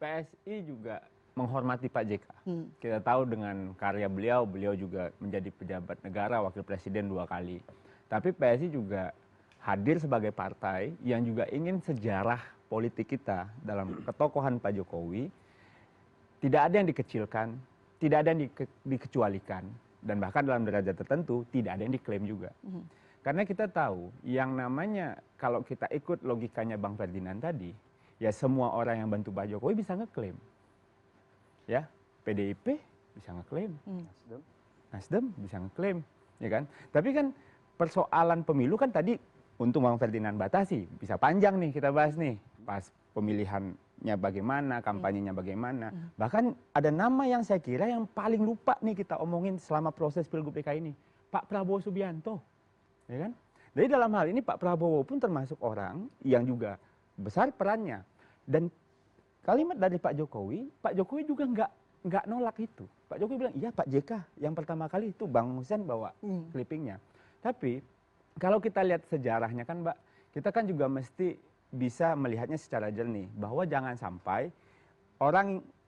PSI juga menghormati Pak JK. Kita tahu dengan karya beliau, beliau juga menjadi pejabat negara, wakil presiden 2 kali. Tapi PSI juga hadir sebagai partai yang juga ingin sejarah politik kita dalam ketokohan Pak Jokowi tidak ada yang dikecilkan, tidak ada yang dikecualikan, dan bahkan dalam derajat tertentu tidak ada yang diklaim juga. Karena kita tahu yang namanya kalau kita ikut logikanya Bang Ferdinand tadi, ya semua orang yang bantu Pak Jokowi bisa ngeklaim. Ya, PDIP bisa ngeklaim, Nasdem bisa ngeklaim, ya kan? Tapi kan persoalan pemilu kan tadi untuk Bang Ferdinand batasi, bisa panjang nih kita bahas nih, pas pemilihannya bagaimana, kampanyenya bagaimana. Bahkan ada nama yang saya kira yang paling lupa nih kita omongin selama proses Pilgub DKI ini, Pak Prabowo Subianto, ya kan? Jadi dalam hal ini Pak Prabowo pun termasuk orang yang juga besar perannya, dan kalimat dari Pak Jokowi juga nggak nolak itu. Pak Jokowi bilang, iya Pak JK yang pertama kali itu Bang Hussein bawa clippingnya. Tapi kalau kita lihat sejarahnya kan Mbak, kita kan juga mesti bisa melihatnya secara jernih. Bahwa jangan sampai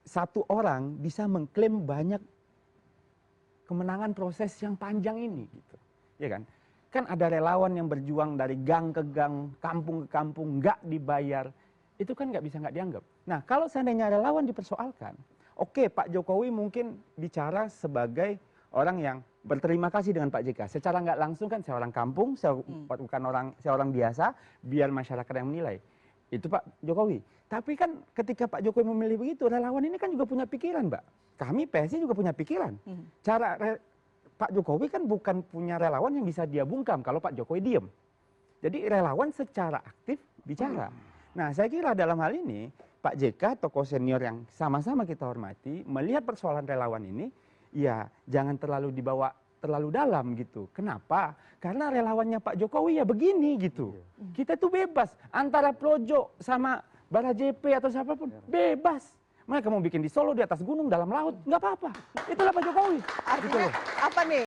satu orang bisa mengklaim banyak kemenangan proses yang panjang ini. Gitu. Ya kan? Kan ada relawan yang berjuang dari gang ke gang, kampung ke kampung, nggak dibayar. Itu kan nggak dianggap. Nah, kalau seandainya relawan dipersoalkan, oke, Pak Jokowi mungkin bicara sebagai orang yang berterima kasih dengan Pak JK. Secara nggak langsung kan saya orang kampung, saya orang biasa, biar masyarakat yang menilai. Itu Pak Jokowi. Tapi kan ketika Pak Jokowi memilih begitu, relawan ini kan juga punya pikiran, Mbak. Kami PSI juga punya pikiran. Pak Jokowi kan bukan punya relawan yang bisa dia bungkam kalau Pak Jokowi diem. Jadi relawan secara aktif bicara. Nah, saya kira dalam hal ini Pak JK, tokoh senior yang sama-sama kita hormati, melihat persoalan relawan ini, ya jangan terlalu dibawa terlalu dalam gitu. Kenapa? Karena relawannya Pak Jokowi ya begini gitu. Kita tuh bebas antara Projo sama Bara JP atau siapapun, bebas. Mereka mau bikin di Solo, di atas gunung, dalam laut, nggak apa-apa. Itulah Pak Jokowi. Artinya apa nih?